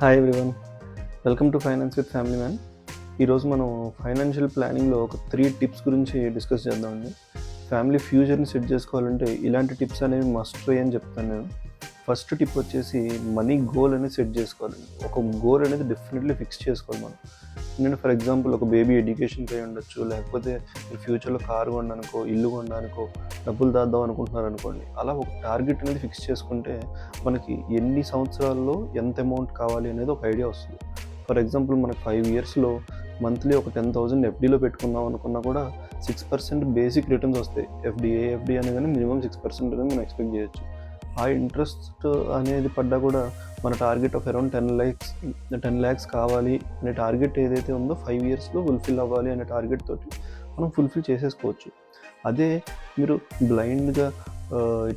Hi everyone, welcome to finance with family man. ఈరోజు మనం financial ప్లానింగ్లో ఒక 3 టిప్స్ గురించి డిస్కస్ చేద్దామండి. ఫ్యామిలీ ఫ్యూచర్ని సెట్ చేసుకోవాలంటే ఇలాంటి టిప్స్ అనేవి మస్ట్ ట్రై అని చెప్తాను నేను. ఫస్ట్ టిప్ వచ్చేసి మనీ గోల్ అనేది సెట్ చేసుకోవాలండి. ఒక గోల్ అనేది డెఫినెట్లీ ఫిక్స్ చేసుకోవాలి మనం. నేను ఫర్ ఎగ్జాంపుల్ ఒక బేబీ ఎడ్యుకేషన్కి అయి ఉండొచ్చు, లేకపోతే మీరు ఫ్యూచర్లో కారు కొనడానికో, ఇల్లు కొనడానికో డబ్బులు దాద్దాం అనుకుంటున్నారు అనుకోండి. అలా ఒక టార్గెట్ అనేది ఫిక్స్ చేసుకుంటే మనకి ఎన్ని సంవత్సరాల్లో ఎంత అమౌంట్ కావాలి అనేది ఒక ఐడియా వస్తుంది. ఫర్ ఎగ్జాంపుల్ మనకు 5 ఇయర్స్లో మంత్లీ ఒక 10,000 ఎఫ్డీలో పెట్టుకుందాం అనుకున్నా కూడా 6% బేసిక్ రిటర్న్స్ వస్తాయి. ఎఫ్డీ అనే కానీ మినిమం 6% అనేది మనం ఎక్స్పెక్ట్ చేయొచ్చు. ఆ ఇంట్రెస్ట్ అనేది పడ్డా కూడా మన టార్గెట్ ఆఫ్ అరౌండ్ 10 lakhs కావాలి అనే టార్గెట్ ఏదైతే ఉందో 5 ఇయర్స్లో ఫుల్ఫిల్ అవ్వాలి అనే టార్గెట్ తోటి మనం ఫుల్ఫిల్ చేసేసుకోవచ్చు. అదే మీరు బ్లైండ్గా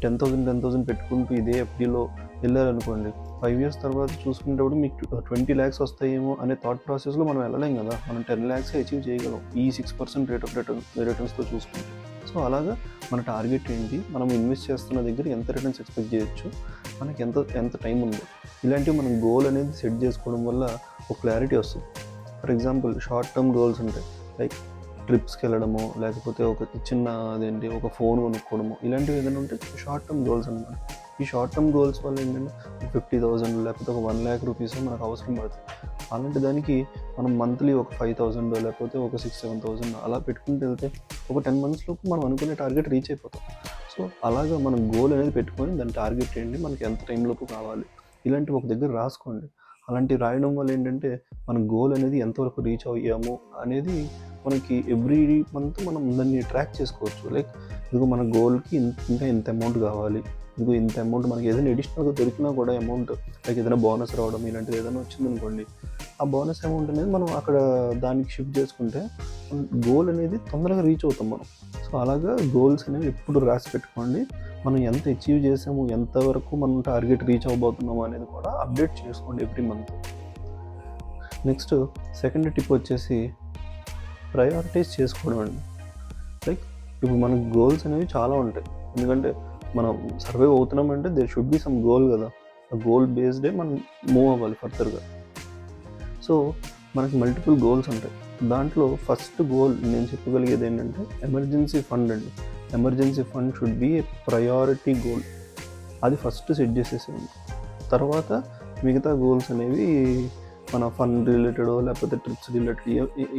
10,000 పెట్టుకుంటూ ఇదే ఎఫ్డీలో వెళ్ళారనుకోండి, 5 ఇయర్స్ తర్వాత చూసుకునేటప్పుడు మీకు 20 lakhs వస్తాయేమో అనే థాట్ ప్రాసెస్లో మనం వెళ్ళలేం కదా. మనం 10 lakhs అచీవ్ చేయగలం ఈ 6% రేట్ ఆఫ్ రిటర్న్స్తో చూసుకుంటే. సో అలాగా మన టార్గెట్ ఏంటి, మనం ఇన్వెస్ట్ చేస్తున్న దగ్గర ఎంత రిటర్న్స్ ఎక్స్పెక్ట్ చేయొచ్చు, మనకి ఎంత టైం ఉందో, ఇలాంటివి మనం గోల్ అనేది సెట్ చేసుకోవడం వల్ల ఒక క్లారిటీ వస్తుంది. For example short term goals ఉంటాయి, లైక్ ట్రిప్స్కి వెళ్ళడము, లేకపోతే ఒక ఫోన్ కొనుక్కోవడము, ఇలాంటివి ఏదైనా ఉంటే షార్ట్ టర్మ్ గోల్స్ అనమాట. ఈ షార్ట్ టర్మ్ గోల్స్ వల్ల ఏంటంటే 50,000 లేకపోతే ఒక 1 lakh రూపీస్ మనకు అవసరం పడుతుంది. అలాంటి దానికి మనం మంత్లీ ఒక 5,000 లేకపోతే ఒక 6,000-7,000 అలా పెట్టుకుంటూ వెళ్తే ఒక 10 months లోపు మనం అనుకునే టార్గెట్ రీచ్ అయిపోతాం. సో అలాగా మనం గోల్ అనేది పెట్టుకొని దాని టార్గెట్ ఏంటి, మనకి ఎంత టైంలోపు కావాలి, ఇలాంటివి ఒక దగ్గర రాసుకోండి. అలాంటివి రాయడం వల్ల ఏంటంటే మన గోల్ అనేది ఎంతవరకు రీచ్ అయ్యాము అనేది మనకి ఎవ్రీ మంత్ మనం దాన్ని ట్రాక్ చేసుకోవచ్చు. లైక్ ఇదిగో మన గోల్కి ఇంకా ఇంత అమౌంట్ కావాలి, ఇదిగో ఇంత అమౌంట్ మనకి ఏదైనా అడిషనల్గా దొరికినా కూడా అమౌంట్, లైక్ ఏదైనా బోనస్ రావడం ఇలాంటిది ఏదైనా వచ్చిందనుకోండి, ఆ బోనస్ అమౌంట్ అనేది మనం అక్కడ దానికి షిఫ్ట్ చేసుకుంటే గోల్ అనేది తొందరగా రీచ్ అవుతాం మనం. సో అలాగా గోల్స్ అనేవి ఎప్పుడు రాసి పెట్టుకోండి. మనం ఎంత అచీవ్ చేసాము, ఎంతవరకు మనం టార్గెట్ రీచ్ అవ్వబోతున్నాము అనేది కూడా అప్డేట్ చేసుకోండి every month. Next second tip వచ్చేసి ప్రయారిటైజ్ చేసుకోవడం అండి. లైక్ ఇప్పుడు మనకు గోల్స్ అనేవి చాలా ఉంటాయి, ఎందుకంటే మనం సర్వైవ్ అవుతున్నామంటే there should be some goal కదా. ఆ గోల్ బేస్డే మనం మూవ్ అవ్వాలి ఫర్దర్గా. సో మనకి మల్టిపుల్ గోల్స్ ఉంటాయి. దాంట్లో ఫస్ట్ గోల్ నేను చెప్పగలిగేది ఏంటంటే ఎమర్జెన్సీ ఫండ్ అండి. Emergency fund should be A priority goal. అది ఫస్ట్ సెట్ చేసేసేయండి. తర్వాత మిగతా గోల్స్ అనేవి మన ఫండ్ రిలేటెడ్ లేకపోతే trips related,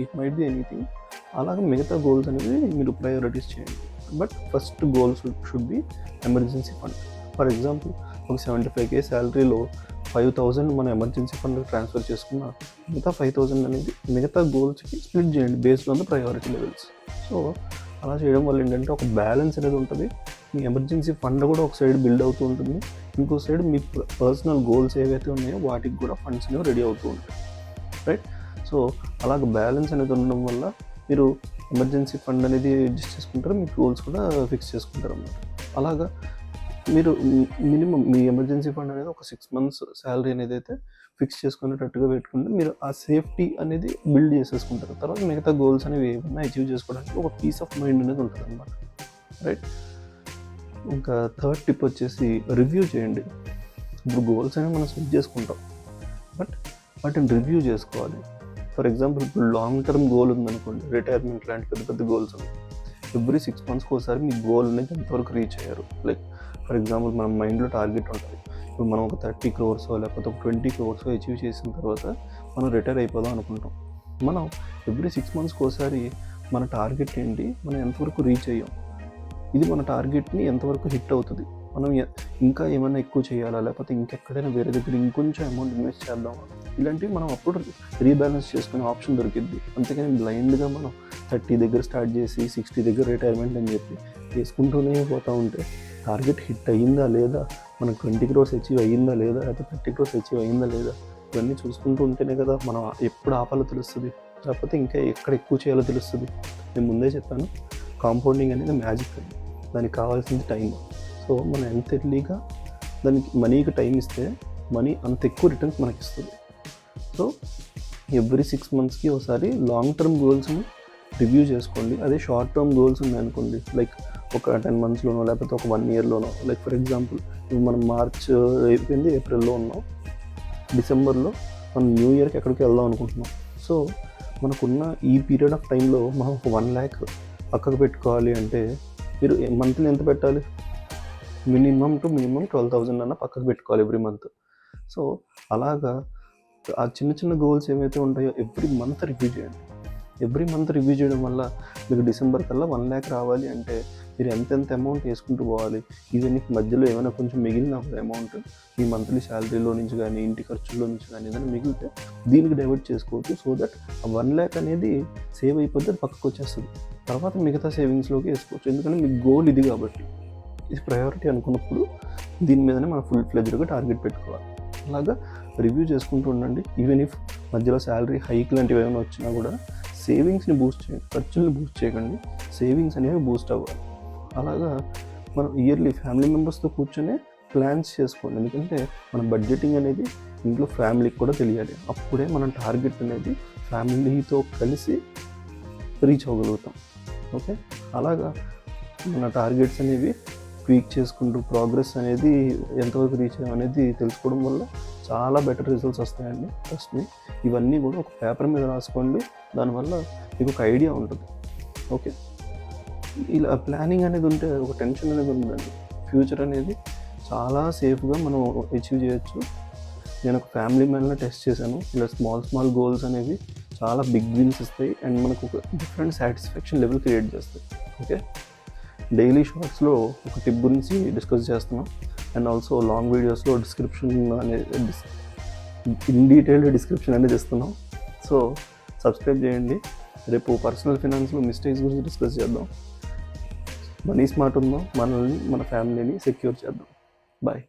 it might be anything. అలాగే మిగతా గోల్స్ అనేవి మీరు ప్రయారిటీస్ చేయండి. But first goal should be emergency fund. For example ఒక 75K శాలరీలో 5,000 మన ఎమర్జెన్సీ ఫండ్ ట్రాన్స్ఫర్ చేసుకున్న మిగతా 5,000 అనేది మిగతా గోల్స్కి స్ప్లిట్ చేయండి based on the priority levels. So అలా చేయడం వల్ల ఏంటంటే ఒక బ్యాలెన్స్ అనేది ఉంటుంది. మీ ఎమర్జెన్సీ ఫండ్ కూడా ఒక సైడ్ బిల్డ్ అవుతూ ఉంటుంది, ఇంకో సైడ్ మీ పర్సనల్ గోల్స్ ఏవైతే ఉన్నాయో వాటికి కూడా ఫండ్స్ అనేవి రెడీ అవుతూ ఉంటాయి, రైట్? సో అలాగ బ్యాలెన్స్ అనేది ఉండడం వల్ల మీరు ఎమర్జెన్సీ ఫండ్ అనేది అడ్జస్ట్ చేసుకుంటారు, మీ గోల్స్ కూడా ఫిక్స్ చేసుకుంటారు అన్నమాట. అలాగా మీరు మినిమం మీ ఎమర్జెన్సీ ఫండ్ అనేది ఒక 6 months శాలరీ అనేది అయితే ఫిక్స్ చేసుకునేటట్టుగా పెట్టుకుంటే మీరు ఆ సేఫ్టీ అనేది బిల్డ్ చేసేసుకుంటారు. తర్వాత మిగతా గోల్స్ అనేవి ఏమన్నా అచీవ్ చేసుకోవడానికి ఒక పీస్ ఆఫ్ మైండ్ అనేది ఉంటుంది అనమాట, రైట్? ఇంకా థర్డ్ టిప్ వచ్చేసి రివ్యూ చేయండి. ఇప్పుడు గోల్స్ అనేవి మనం సెట్ చేసుకుంటాం, బట్ వాటిని రివ్యూ చేసుకోవాలి. ఫర్ ఎగ్జాంపుల్ ఇప్పుడు లాంగ్ టర్మ్ గోల్ ఉందనుకోండి, రిటైర్మెంట్ లాంటి పెద్ద గోల్స్ ఉన్నాయి. ఎవ్రీ 6 months ఒకసారి మీ గోల్ అనేది ఎంతవరకు రీచ్ అయ్యారు. లైక్ ఫర్ ఎగ్జాంపుల్ మన మైండ్లో టార్గెట్ ఉంటుంది, ఇప్పుడు మనం ఒక 30 crores లేకపోతే ఒక 20 crores అచీవ్ చేసిన తర్వాత మనం రిటైర్ అయిపోదాం అనుకుంటాం. మనం ఎవ్రీ 6 months ఒకసారి మన టార్గెట్ ఏంటి, మనం ఎంతవరకు రీచ్ అయ్యాం, ఇది మన టార్గెట్ని ఎంతవరకు హిట్ అవుతుంది, మనం ఇంకా ఏమైనా ఎక్కువ చేయాలా, లేకపోతే ఇంకెక్కడైనా వేరే దగ్గర ఇంకొంచెం అమౌంట్ ఇన్వెస్ట్ చేద్దామా, ఇలాంటివి మనం అప్పుడు రీబ్యాలెన్స్ చేసుకునే ఆప్షన్ దొరికిద్ది. అంతేకాని బ్లైండ్గా మనం 30 దగ్గర స్టార్ట్ చేసి 60 దగ్గర రిటైర్మెంట్ అని చెప్పి చేసుకుంటూనే పోతూ ఉంటే టార్గెట్ హిట్ అయ్యిందా లేదా, మనకు 20 crores అచీవ్ అయ్యిందా లేదా, లేకపోతే 30 crores అచీవ్ అయ్యిందా లేదా, ఇవన్నీ చూసుకుంటూ ఉంటేనే కదా మనం ఎప్పుడు ఆపాలో తెలుస్తుంది, లేకపోతే ఇంకా ఎక్కడ ఎక్కువ చేయాలో తెలుస్తుంది. నేను ముందే చెప్పాను, కాంపౌండింగ్ అనేది మ్యాజిక్ అండి, దానికి కావాల్సింది టైం. సో మనం ఎంత ఎర్లీగా దానికి మనీకి టైం ఇస్తే మనీ అంత ఎక్కువ రిటర్న్స్ మనకి ఇస్తుంది. సో ఎవ్రీ 6 monthsకి ఒకసారి లాంగ్ టర్మ్ గోల్స్ని రివ్యూ చేసుకోండి. అదే షార్ట్ టర్మ్ గోల్స్ ఉన్నాయనుకోండి, లైక్ ఒక 10 monthsలోనో లేకపోతే ఒక 1 yearలోనో, లైక్ ఫర్ ఎగ్జాంపుల్ ఇప్పుడు మనం మార్చ్ అయిపోయింది, ఏప్రిల్లో ఉన్నాం. డిసెంబర్లో మనం న్యూ ఇయర్కి ఎక్కడికి వెళ్దాం అనుకుంటున్నాం. సో మనకున్న ఈ పీరియడ్ ఆఫ్ టైంలో మనం ఒక 1 lakh పక్కకు పెట్టుకోవాలి అంటే మీరు మంత్లీ ఎంత పెట్టాలి? మినిమం 12,000 అన్న పక్కకు పెట్టుకోవాలి ఎవ్రీ మంత్. సో అలాగా ఆ చిన్న చిన్న గోల్స్ ఏవైతే ఉంటాయో ఎవ్రీ మంత్ రివ్యూ చేయండి. ఎవ్రీ మంత్ రివ్యూ చేయడం వల్ల మీకు డిసెంబర్ కల్లా 1 lakh రావాలి అంటే మీరు ఎంత అమౌంట్ వేసుకుంటూ పోవాలి. ఈవెన్ మీకు మధ్యలో ఏమైనా కొంచెం మిగిలిన అమౌంట్ మీ మంత్లీ శాలరీలో నుంచి కానీ ఇంటి ఖర్చుల్లో నుంచి కానీ ఏదైనా మిగిలితే దీనికి డైవర్ట్ చేసుకోవచ్చు. సో దట్ ఆ 1 lakh అనేది సేవ్ అయిపోతే అది పక్కకు వచ్చేస్తుంది. తర్వాత మిగతా సేవింగ్స్లోకి వేసుకోవచ్చు. ఎందుకంటే మీ గోల్ ఇది కాబట్టి, ఇది ప్రయారిటీ అనుకున్నప్పుడు దీని మీదనే మనం ఫుల్ ఫ్లెడ్జ్డ్గా టార్గెట్ పెట్టుకోవాలి. అలాగా రివ్యూ చేసుకుంటూ ఉండండి. ఈవెన్ ఇఫ్ మధ్యలో శాలరీ హైక్ లాంటివి ఏమైనా వచ్చినా కూడా సేవింగ్స్ని బూస్ట్ చేయండి, ఖర్చుల్ని బూస్ట్ చేయకండి. సేవింగ్స్ అనేవి బూస్ట్ అవ్వాలి. అలాగా మనం ఇయర్లీ ఫ్యామిలీ మెంబర్స్తో కూర్చొని ప్లాన్స్ చేసుకోండి. ఎందుకంటే మన బడ్జెటింగ్ అనేది ఇంట్లో ఫ్యామిలీకి కూడా తెలియాలి. అప్పుడే మనం టార్గెట్ అనేది ఫ్యామిలీతో కలిసి రీచ్ అవ్వగలుగుతాం. ఓకే, అలాగా మన టార్గెట్స్ అనేవి ట్వీక్ చేసుకుంటూ ప్రోగ్రెస్ అనేది ఎంతవరకు రీచ్ అయ్యామనేది తెలుసుకోవడం వల్ల చాలా బెటర్ రిజల్ట్స్ వస్తాయండి. Trust me. ఇవన్నీ కూడా ఒక పేపర్ మీద రాసుకోండి. దానివల్ల మీకు ఒక ఐడియా ఉంటుంది. ఓకే, ఇలా ప్లానింగ్ అనేది ఉంటే ఒక టెన్షన్ అనేది ఉందండి. ఫ్యూచర్ అనేది చాలా సేఫ్గా మనం అచీవ్ చేయొచ్చు. నేను ఒక ఫ్యామిలీ మ్యాన్లో టెస్ట్ చేశాను. ఇలా స్మాల్ గోల్స్ అనేవి చాలా బిగ్ విన్స్ ఇస్తాయి అండ్ మనకు ఒక డిఫరెంట్ సాటిస్ఫాక్షన్ లెవెల్ క్రియేట్ చేస్తాయి. ఓకే, డైలీ షార్ట్స్లో ఒక టిప్ గురించి డిస్కస్ చేస్తున్నాం అండ్ ఆల్సో లాంగ్ వీడియోస్లో డిస్క్రిప్షన్ అనేది ఇన్ డీటెయిల్డ్ డిస్క్రిప్షన్ అనేది ఇస్తున్నాం. సో సబ్స్క్రైబ్ చేయండి. రేపు పర్సనల్ ఫినాన్స్లో మిస్టేక్స్ గురించి డిస్కస్ చేద్దాం. మనీ స్మార్ట్ ఉందాం, మనల్ని మన ఫ్యామిలీని సెక్యూర్ చేద్దాం. బాయ్.